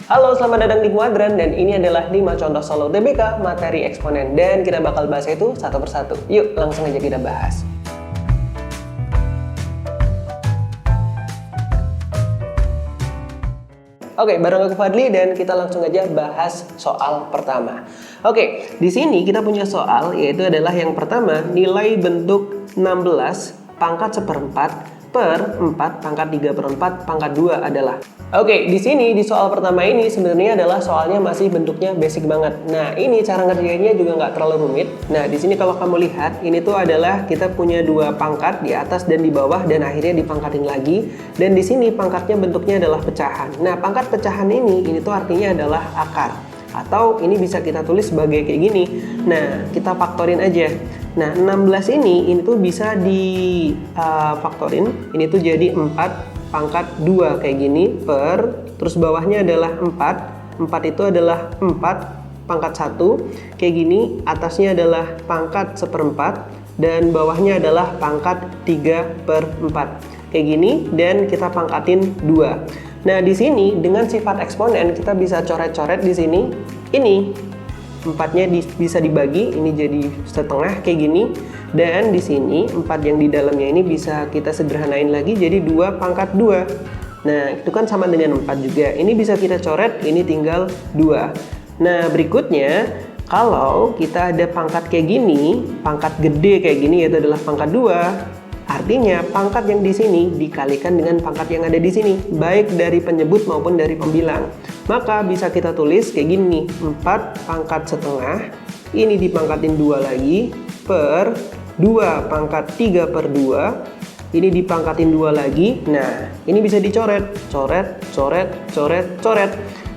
Halo, selamat datang di Kuadran dan ini adalah 5 contoh soal UTBK materi eksponen dan kita bakal bahas itu satu persatu. Yuk, langsung aja kita bahas. Oke, bareng aku Fadli dan kita langsung aja bahas soal pertama. Oke, di sini kita punya soal yaitu adalah yang pertama, nilai bentuk 16 pangkat 1/4 per 4 pangkat 3/4 pangkat 2 adalah. Oke, di sini di soal pertama ini sebenarnya adalah soalnya masih bentuknya basic banget. Nah, ini cara ngerjainnya juga nggak terlalu rumit. Nah, di sini kalau kamu lihat, ini tuh adalah kita punya dua pangkat di atas dan di bawah dan akhirnya dipangkatin lagi. Dan di sini pangkatnya bentuknya adalah pecahan. Nah, pangkat pecahan ini tuh artinya adalah akar. Atau ini bisa kita tulis sebagai kayak gini. Nah, kita faktorin aja. Nah, 16 ini tuh bisa di faktorin. Ini tuh jadi 4 pangkat 2 kayak gini per, terus bawahnya adalah 4 itu adalah 4 pangkat 1 kayak gini, atasnya adalah pangkat 1/4 dan bawahnya adalah pangkat 3/4 kayak gini dan kita pangkatin 2. Nah, di sini dengan sifat eksponen kita bisa coret-coret di sini. Ini 4-nya bisa dibagi, ini jadi setengah kayak gini. Dan di sini 4 yang di dalamnya ini bisa kita sederhanain lagi jadi 2 pangkat 2. Nah, itu kan sama dengan 4 juga. Ini bisa kita coret, ini tinggal 2. Nah, berikutnya kalau kita ada pangkat kayak gini, pangkat gede kayak gini yaitu adalah pangkat 2, artinya pangkat yang di sini dikalikan dengan pangkat yang ada di sini, baik dari penyebut maupun dari pembilang. Maka bisa kita tulis kayak gini, 4 pangkat setengah, ini dipangkatin 2 lagi, per 2 pangkat 3/2, ini dipangkatin 2 lagi. Nah, ini bisa dicoret, coret, coret, coret, coret.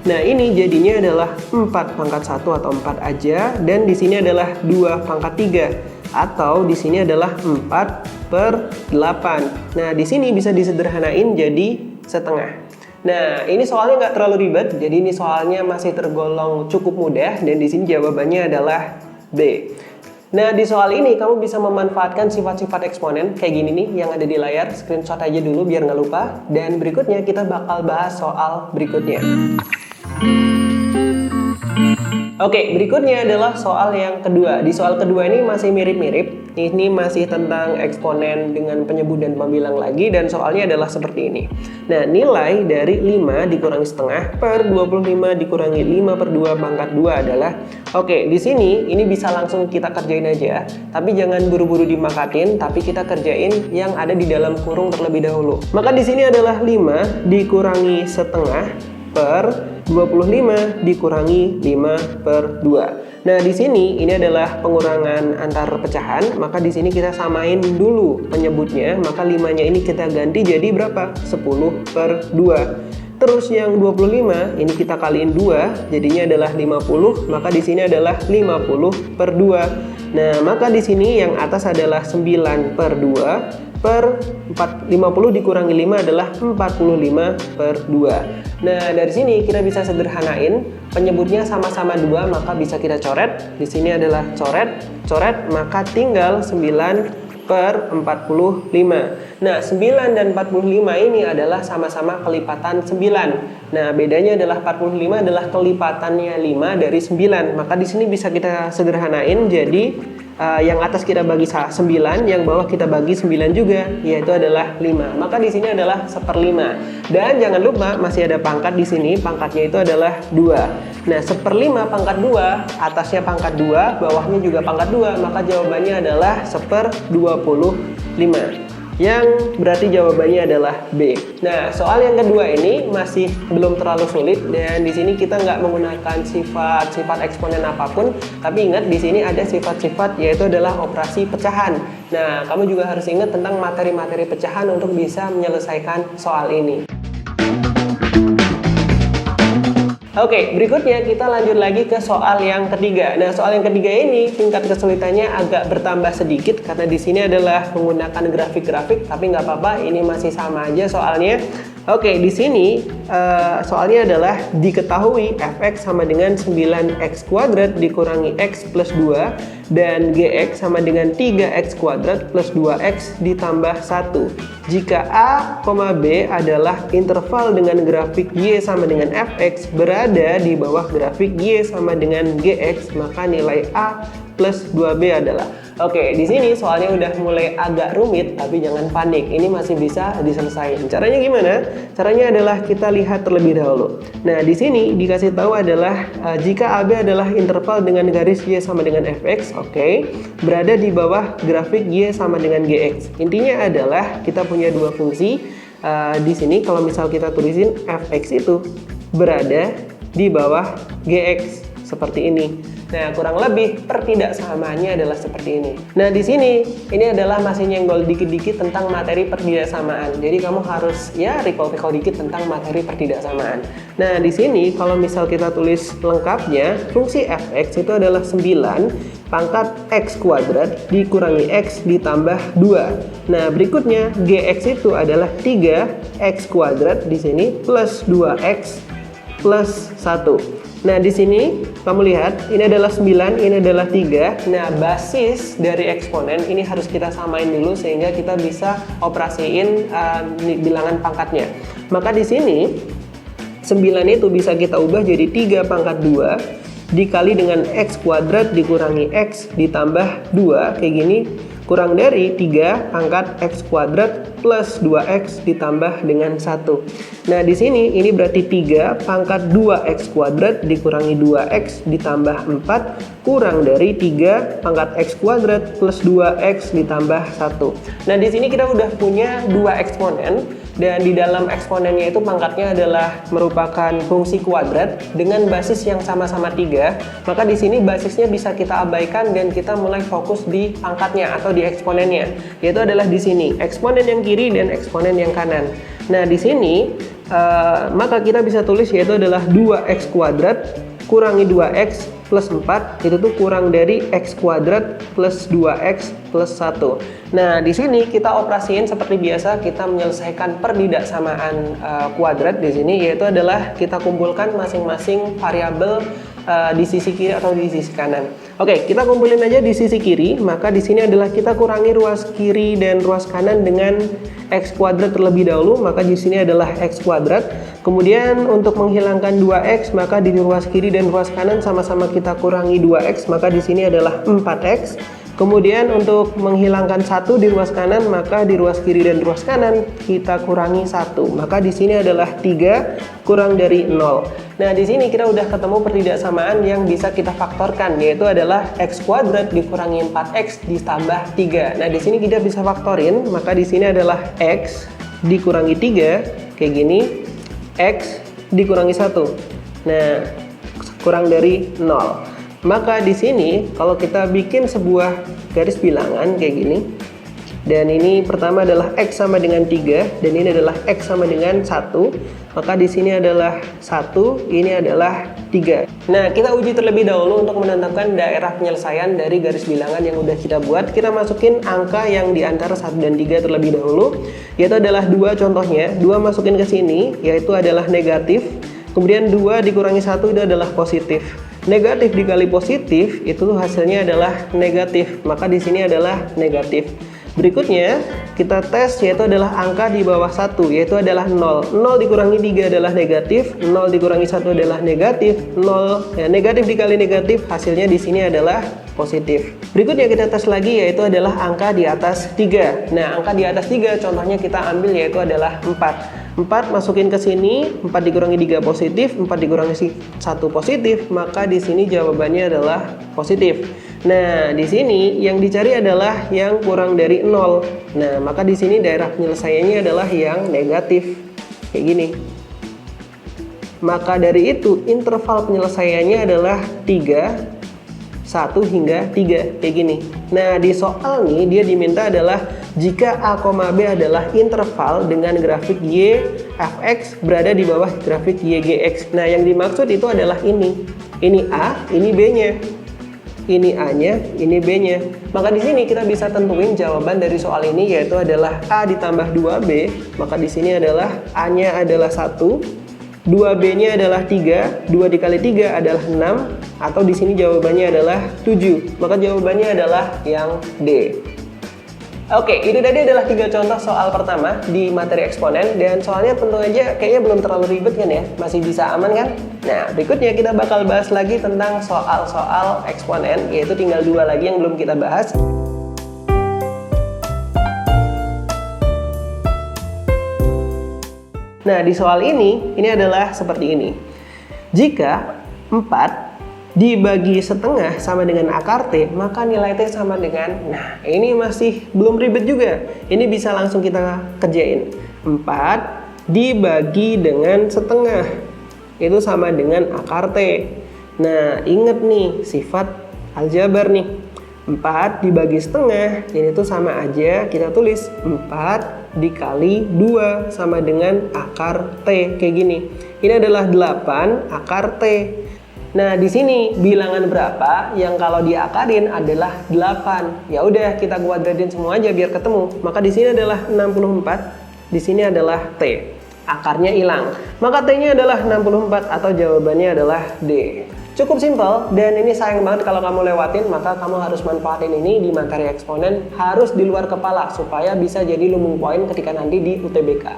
Nah, ini jadinya adalah 4 pangkat 1 atau 4 aja, dan di sini adalah 2 pangkat 3 atau di sini adalah 4/8. Nah, di sini bisa disederhanain jadi setengah. Nah, ini soalnya nggak terlalu ribet, jadi ini soalnya masih tergolong cukup mudah dan di sini jawabannya adalah B. Nah, di soal ini kamu bisa memanfaatkan sifat-sifat eksponen kayak gini nih yang ada di layar. Screenshot aja dulu biar nggak lupa. Dan berikutnya kita bakal bahas soal berikutnya. Oke, berikutnya adalah soal yang kedua. Di soal kedua ini masih mirip-mirip. Ini masih tentang eksponen dengan penyebut dan pembilang lagi. Dan soalnya adalah seperti ini. Nah, nilai dari 5 dikurangi setengah per 25 dikurangi 5/2 pangkat 2 adalah. Oke, di sini ini bisa langsung kita kerjain aja. Tapi jangan buru-buru dimakatin, tapi kita kerjain yang ada di dalam kurung terlebih dahulu. Maka di sini adalah 5 dikurangi setengah per 25 dikurangi 5/2. Nah, di sini ini adalah pengurangan antar pecahan, maka di sini kita samain dulu penyebutnya, maka 5-nya ini kita ganti jadi berapa? 10/2. Terus yang 25 ini kita kaliin 2, jadinya adalah 50, maka di sini adalah 50/2. Nah, maka di sini yang atas adalah 9/2 per 50 dikurangi 5 adalah 45/2. Nah, dari sini kita bisa sederhanain penyebutnya sama-sama 2, maka bisa kita coret. Di sini adalah coret, coret, maka tinggal 9/45. Nah, 9 dan 45 ini adalah sama-sama kelipatan 9. Nah, bedanya adalah 45 adalah kelipatannya 5 dari 9. Maka di sini bisa kita sederhanain jadi yang atas kita bagi 9, yang bawah kita bagi 9 juga, yaitu adalah 5. Maka di sini adalah 1/5. Dan jangan lupa masih ada pangkat di sini, pangkatnya itu adalah 2. Nah, 1/5 pangkat 2, atasnya pangkat 2, bawahnya juga pangkat 2, maka jawabannya adalah 1/25. Yang berarti jawabannya adalah B. Nah, soal yang kedua ini masih belum terlalu sulit dan di sini kita nggak menggunakan sifat-sifat eksponen apapun, tapi ingat di sini ada sifat-sifat yaitu adalah operasi pecahan. Nah, kamu juga harus ingat tentang materi-materi pecahan untuk bisa menyelesaikan soal ini. Oke, berikutnya kita lanjut lagi ke soal yang ketiga. Nah, soal yang ketiga ini tingkat kesulitannya agak bertambah sedikit karena di sini adalah menggunakan grafik-grafik, tapi nggak apa-apa, ini masih sama aja soalnya. Oke, di sini soalnya adalah diketahui fx sama dengan 9x kuadrat dikurangi x plus 2 dan gx sama dengan 3x kuadrat plus 2x ditambah 1. Jika a, b adalah interval dengan grafik y sama dengan fx berada di bawah grafik y sama dengan gx, maka nilai a plus 2b adalah. Oke, di sini soalnya udah mulai agak rumit, tapi jangan panik. Ini masih bisa diselesaikan. Caranya gimana? Caranya adalah kita lihat terlebih dahulu. Nah, di sini dikasih tahu adalah jika AB adalah interval dengan garis Y sama dengan Fx, oke, berada di bawah grafik Y sama dengan Gx. Intinya adalah kita punya dua fungsi. Di sini kalau misal kita tulisin Fx itu berada di bawah Gx seperti ini. Nah, kurang lebih pertidaksamaannya adalah seperti ini. Nah, di sini ini adalah masih nyenggol dikit-dikit tentang materi pertidaksamaan. Jadi kamu harus ya recall dikit tentang materi pertidaksamaan. Nah, di sini kalau misal kita tulis lengkapnya, fungsi fx itu adalah 9 pangkat x kuadrat dikurangi x ditambah 2. Nah, berikutnya gx itu adalah 3x kuadrat di sini plus 2x plus 1. Nah, di sini kamu lihat ini adalah 9, ini adalah 3. Nah, basis dari eksponen ini harus kita samain dulu sehingga kita bisa operasiin bilangan pangkatnya. Maka di sini 9 itu bisa kita ubah jadi 3 pangkat 2 dikali dengan x kuadrat dikurangi x ditambah 2 kayak gini, kurang dari 3 pangkat x kuadrat plus 2x ditambah dengan 1. Nah, di sini ini berarti 3 pangkat 2x kuadrat dikurangi 2x ditambah 4 kurang dari 3 pangkat x kuadrat plus 2x ditambah 1. Nah, di sini kita udah punya dua eksponen dan di dalam eksponennya itu pangkatnya adalah merupakan fungsi kuadrat dengan basis yang sama-sama 3. Maka di sini basisnya bisa kita abaikan dan kita mulai fokus di pangkatnya atau di eksponennya, yaitu adalah di sini eksponen yang kiri dan eksponen yang kanan. Nah, di sini maka kita bisa tulis yaitu adalah 2x kuadrat kurangi 2x plus 4 itu tuh kurang dari x kuadrat plus 2x plus 1. Nah, di sini kita operasiin seperti biasa, kita menyelesaikan pertidaksamaan kuadrat di sini, yaitu adalah kita kumpulkan masing-masing variabel di sisi kiri atau di sisi kanan. Oke, kita kumpulin aja di sisi kiri, maka di sini adalah kita kurangi ruas kiri dan ruas kanan dengan x kuadrat terlebih dahulu, maka di sini adalah x kuadrat. Kemudian untuk menghilangkan 2x, maka di ruas kiri dan ruas kanan sama-sama kita kurangi 2x, maka di sini adalah 4x. Kemudian untuk menghilangkan 1 di ruas kanan, maka di ruas kiri dan ruas kanan kita kurangi 1. Maka di sini adalah 3 kurang dari 0. Nah, di sini kita udah ketemu pertidaksamaan yang bisa kita faktorkan, yaitu adalah x kuadrat dikurangi 4x ditambah 3. Nah, di sini kita bisa faktorin, maka di sini adalah x dikurangi 3 kayak gini, x dikurangi 1. Nah, kurang dari 0. Maka di sini kalau kita bikin sebuah garis bilangan kayak gini, dan ini pertama adalah x sama dengan 3 dan ini adalah x sama dengan 1, maka di sini adalah 1, ini adalah 3. Nah, kita uji terlebih dahulu untuk menentukan daerah penyelesaian dari garis bilangan yang udah kita buat. Kita masukin angka yang di antara 1 dan 3 terlebih dahulu, yaitu adalah 2 contohnya. 2 masukin ke sini, yaitu adalah negatif. Kemudian 2 dikurangi 1 itu adalah positif. Negatif dikali positif itu hasilnya adalah negatif, maka di sini adalah negatif. Berikutnya kita tes yaitu adalah angka di bawah 1, yaitu adalah 0. 0 dikurangi 3 adalah negatif, 0 dikurangi 1 adalah negatif, 0 ya, negatif dikali negatif hasilnya di sini adalah positif. Berikutnya kita tes lagi yaitu adalah angka di atas 3. Nah, angka di atas 3 contohnya kita ambil yaitu adalah 4. 4 masukin ke sini, 4 dikurangi 3 positif, 4 dikurangi 1 positif, maka di sini jawabannya adalah positif. Nah, di sini yang dicari adalah yang kurang dari 0. Nah, maka di sini daerah penyelesaiannya adalah yang negatif. Kayak gini. Maka dari itu interval penyelesaiannya adalah 3, 1 hingga 3 kayak gini. Nah, di soal nih dia diminta adalah jika A, B adalah interval dengan grafik Y fx berada di bawah grafik Y gx. Nah, yang dimaksud itu adalah ini. Ini A, ini B-nya. ini A-nya, ini B-nya. Maka di sini kita bisa tentuin jawaban dari soal ini, yaitu adalah A ditambah 2B. Maka di sini adalah A-nya adalah 1, 2B-nya adalah 3, 2 dikali 3 adalah 6, atau di sini jawabannya adalah 7. Maka jawabannya adalah yang D. Oke, itu tadi adalah 3 contoh soal pertama di materi eksponen, dan soalnya tentu aja kayaknya belum terlalu ribet kan ya, masih bisa aman kan? Nah, berikutnya kita bakal bahas lagi tentang soal-soal eksponen, yaitu tinggal 2 lagi yang belum kita bahas. Nah, di soal ini adalah seperti ini. Jika 4 dibagi setengah sama dengan akar T, maka nilai T sama dengan, nah ini masih belum ribet juga. Ini bisa langsung kita kerjain. 4 dibagi dengan setengah, itu sama dengan akar T. Nah, inget nih sifat aljabar nih. 4 dibagi setengah, ini tuh sama aja kita tulis 4 dikali 2 sama dengan akar T, kayak gini. Ini adalah 8 akar T. Nah, di sini bilangan berapa yang kalau diakarin adalah 8. Ya udah, kita kuadratin semua aja biar ketemu. Maka di sini adalah 64, di sini adalah T. Akarnya hilang. Maka T-nya adalah 64 atau jawabannya adalah D. Cukup simpel, dan ini sayang banget kalau kamu lewatin, maka kamu harus manfaatin ini di materi eksponen, harus di luar kepala supaya bisa jadi lumbung poin ketika nanti di UTBK.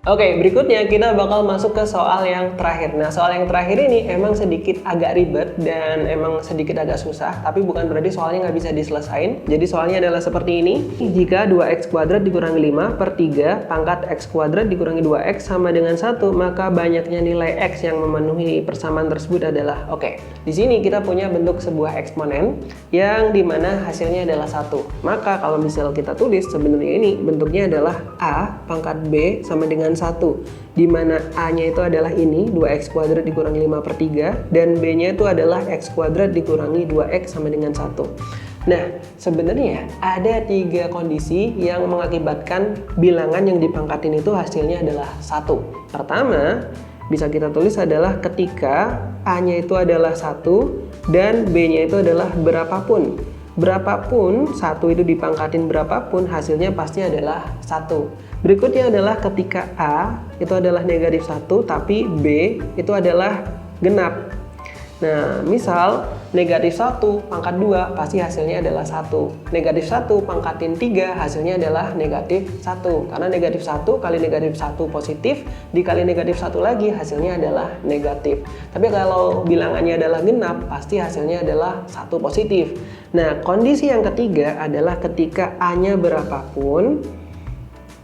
Oke, berikutnya kita bakal masuk ke soal yang terakhir. Nah, soal yang terakhir ini emang sedikit agak ribet dan emang sedikit agak susah, tapi bukan berarti soalnya nggak bisa diselesain. Jadi soalnya adalah seperti ini. Jika 2x kuadrat dikurangi 5 per 3 pangkat x kuadrat dikurangi 2x sama dengan 1, maka banyaknya nilai x yang memenuhi persamaan tersebut adalah, oke, di sini kita punya bentuk sebuah eksponen yang dimana hasilnya adalah 1. Maka kalau misal kita tulis sebenarnya ini bentuknya adalah A pangkat B sama dengan 1, di mana A-nya itu adalah ini 2x kuadrat dikurangi 5 per 3 dan B-nya itu adalah x kuadrat dikurangi 2x sama dengan 1. Nah, sebenarnya ada 3 kondisi yang mengakibatkan bilangan yang dipangkatin itu hasilnya adalah 1. Pertama, bisa kita tulis adalah ketika A-nya itu adalah 1 dan B-nya itu adalah berapapun. Berapapun, 1 itu dipangkatin berapapun, hasilnya pasti adalah 1. Berikutnya adalah ketika A itu adalah negatif 1, tapi B itu adalah genap. Nah, misal negatif 1 pangkat 2 pasti hasilnya adalah 1. Negatif 1 pangkatin 3 hasilnya adalah negatif 1. Karena negatif 1 kali negatif 1 positif, dikali negatif 1 lagi hasilnya adalah negatif. Tapi kalau bilangannya adalah genap, pasti hasilnya adalah 1 positif. Nah, kondisi yang ketiga adalah ketika A-nya berapapun,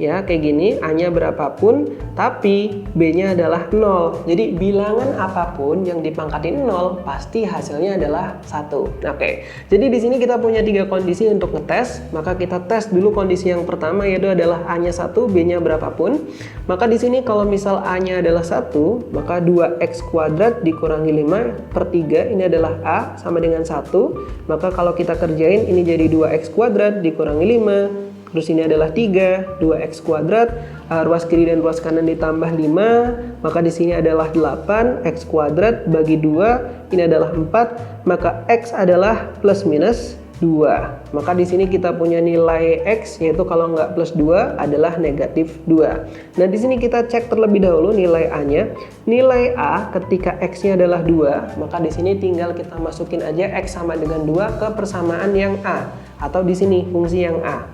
ya kayak gini, A-nya berapapun tapi B-nya adalah 0. Jadi bilangan apapun yang dipangkatin 0 pasti hasilnya adalah 1. Oke. Jadi di sini kita punya 3 kondisi untuk ngetes. Maka kita tes dulu kondisi yang pertama, yaitu adalah A-nya 1, B-nya berapapun. Maka di sini kalau misal A-nya adalah 1, maka 2x kuadrat dikurangi 5 per 3 ini adalah A sama dengan 1. Maka kalau kita kerjain ini jadi 2x kuadrat dikurangi 5. Terus ini adalah 3, 2x kuadrat, ruas kiri dan ruas kanan ditambah 5, maka di sini adalah 8, x kuadrat bagi 2, ini adalah 4, maka x adalah plus minus 2. Maka di sini kita punya nilai x, yaitu kalau nggak plus 2 adalah negatif 2. Nah, di sini kita cek terlebih dahulu nilai A-nya. Nilai A ketika x-nya adalah 2, maka di sini tinggal kita masukin aja x sama dengan 2 ke persamaan yang A, atau di sini fungsi yang A.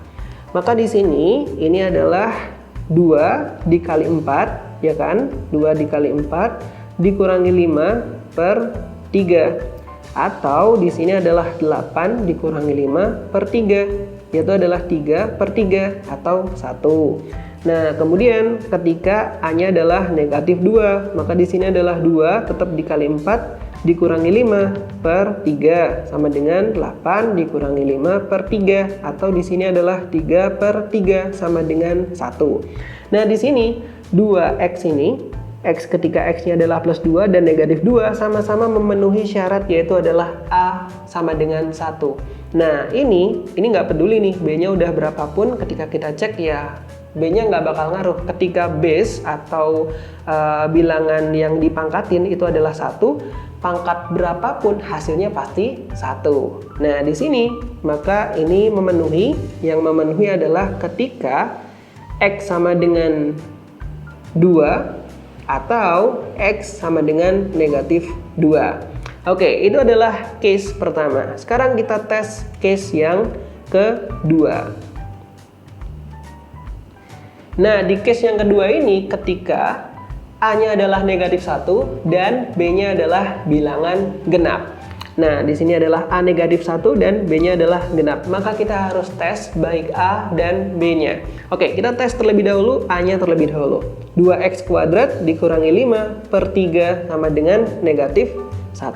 Maka di sini ini adalah 2 dikali 4, ya kan? 2 dikali 4 dikurangi 5 per 3. Atau di sini adalah 8 dikurangi 5 per 3, yaitu adalah 3 per 3 atau 1. Nah, kemudian ketika A-nya adalah negatif 2, maka di sini adalah 2 tetap dikali 4 dikurangi 5 per 3 sama dengan 8 dikurangi 5 per 3, atau di sini adalah 3 per 3 sama dengan 1. Nah, di sini 2x ini, x ketika x-nya adalah plus 2 dan negatif 2 sama-sama memenuhi syarat, yaitu adalah A sama dengan 1. Nah, ini nggak peduli nih B-nya udah berapapun, ketika kita cek ya B-nya nggak bakal ngaruh. Ketika base atau bilangan yang dipangkatin itu adalah 1, pangkat berapapun hasilnya pasti 1. Nah, di sini maka ini memenuhi, yang memenuhi adalah ketika X sama dengan 2 atau X sama dengan negatif 2. Oke, itu adalah case pertama. Sekarang kita tes case yang kedua. Nah, di case yang kedua ini ketika A-nya adalah negatif 1 dan B-nya adalah bilangan genap. Nah, di sini adalah A negatif 1 dan B-nya adalah genap. Maka kita harus tes baik A dan B-nya. Oke, kita tes terlebih dahulu A-nya terlebih dahulu. 2x kuadrat dikurangi 5 per 3 sama dengan negatif 1.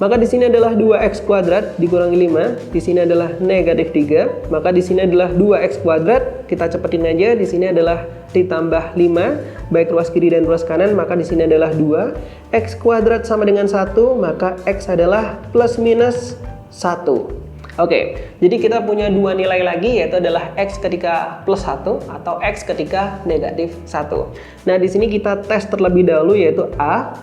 Maka di sini adalah 2x kuadrat dikurangi 5, di sini adalah negatif 3. Maka di sini adalah 2x kuadrat, kita cepetin aja, di sini adalah ditambah 5, baik ruas kiri dan ruas kanan, maka di sini adalah 2. X kuadrat sama dengan 1, maka X adalah plus minus 1. Oke, jadi kita punya dua nilai lagi, yaitu adalah X ketika plus 1 atau X ketika negatif 1. Nah, di sini kita tes terlebih dahulu, yaitu A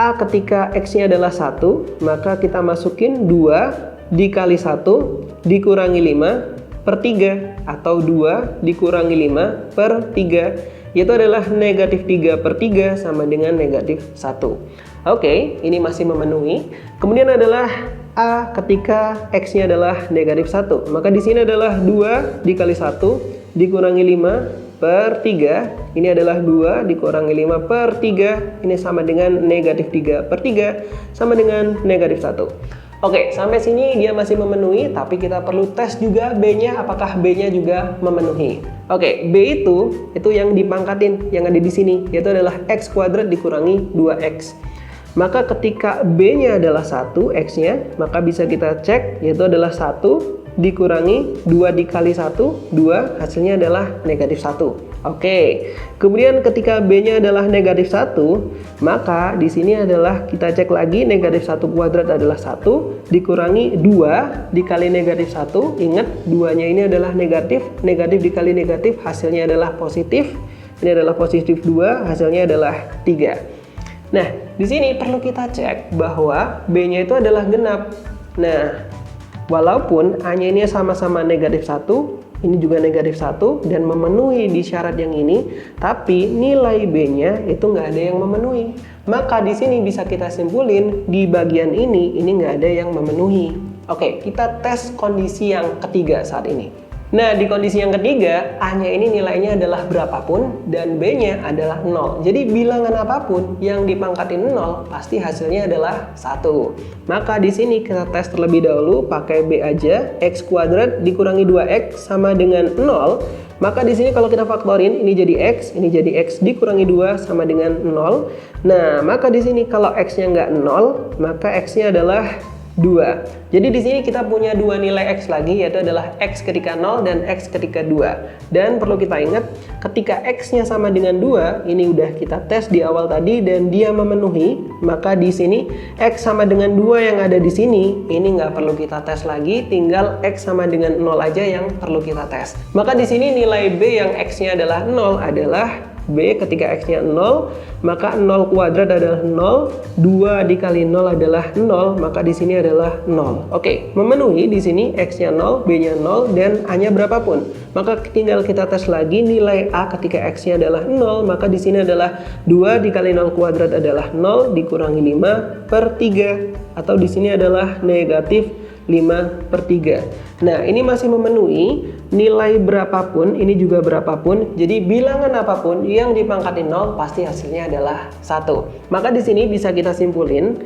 ketika X-nya adalah 1, maka kita masukin 2 dikali 1 dikurangi 5 per 3, atau 2 dikurangi 5 per 3, yaitu adalah negatif 3 per 3 sama dengan negatif 1. Oke, ini masih memenuhi. Kemudian adalah A ketika X-nya adalah negatif 1, maka di sini adalah 2 dikali 1 dikurangi 5 per 3, ini adalah 2 dikurangi 5 per 3, ini sama dengan negatif 3 per 3 sama dengan negatif 1. Oke, sampai sini dia masih memenuhi, tapi kita perlu tes juga B-nya, apakah B-nya juga memenuhi. Oke, B itu yang dipangkatin, yang ada di sini, yaitu adalah X kuadrat dikurangi 2X. Maka ketika B-nya adalah 1, X-nya, maka bisa kita cek, yaitu adalah 1 dikurangi 2 dikali 1, 2, hasilnya adalah negatif 1. Oke, kemudian ketika B-nya adalah negatif 1, maka di sini adalah kita cek lagi, negatif 1 kuadrat adalah 1, dikurangi 2 dikali negatif 1, ingat 2-nya ini adalah negatif, negatif dikali negatif, hasilnya adalah positif, ini adalah positif 2, hasilnya adalah 3. Nah, di sini perlu kita cek bahwa B-nya itu adalah genap. Nah, walaupun A-nya ini sama-sama negatif 1, ini juga negatif 1, dan memenuhi di syarat yang ini, tapi nilai B-nya itu nggak ada yang memenuhi. Maka di sini bisa kita simpulin, di bagian ini nggak ada yang memenuhi. Oke, kita tes kondisi yang ketiga saat ini. Nah, di kondisi yang ketiga, A-nya ini nilainya adalah berapapun dan B-nya adalah 0. Jadi bilangan apapun yang dipangkatin 0 pasti hasilnya adalah 1. Maka di sini kita tes terlebih dahulu pakai B aja. X kuadrat dikurangi 2X sama dengan 0. Maka di sini kalau kita faktorin, ini jadi X dikurangi 2 sama dengan 0. Nah, maka di sini kalau X-nya nggak 0, maka X-nya adalah 2. Jadi di sini kita punya dua nilai X lagi, yaitu adalah X ketika 0 dan X ketika 2. Dan perlu kita ingat, ketika X-nya sama dengan 2, ini udah kita tes di awal tadi dan dia memenuhi, maka di sini X sama dengan 2 yang ada di sini, ini nggak perlu kita tes lagi, tinggal X sama dengan 0 aja yang perlu kita tes. Maka di sini nilai B yang X-nya adalah 0 adalah B ketika X-nya 0, maka 0 kuadrat adalah 0, 2 dikali 0 adalah 0, maka di sini adalah 0. Oke, memenuhi di sini X-nya 0, B-nya 0, dan A-nya berapapun. Maka tinggal kita tes lagi nilai A ketika X-nya adalah 0, maka di sini adalah 2 dikali 0 kuadrat adalah 0, dikurangi 5 per 3, atau di sini adalah negatif 5 per 3. Nah, ini masih memenuhi, nilai berapapun, ini juga berapapun. Jadi bilangan apapun yang dipangkatin 0 pasti hasilnya adalah 1. Maka di sini bisa kita simpulin,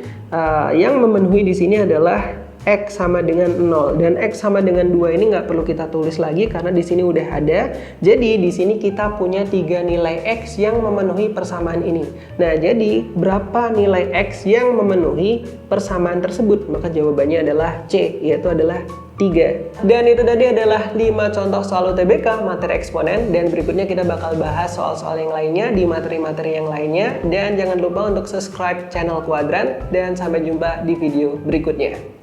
yang memenuhi di sini adalah X sama dengan 0, dan X sama dengan 2 ini nggak perlu kita tulis lagi karena di sini udah ada. Jadi di sini kita punya 3 nilai X yang memenuhi persamaan ini. Nah, jadi berapa nilai X yang memenuhi persamaan tersebut? Maka jawabannya adalah C, yaitu adalah 3. Dan itu tadi adalah 5 contoh soal UTBK materi eksponen, dan berikutnya kita bakal bahas soal-soal yang lainnya di materi-materi yang lainnya. Dan jangan lupa untuk subscribe channel Kuadran, dan sampai jumpa di video berikutnya.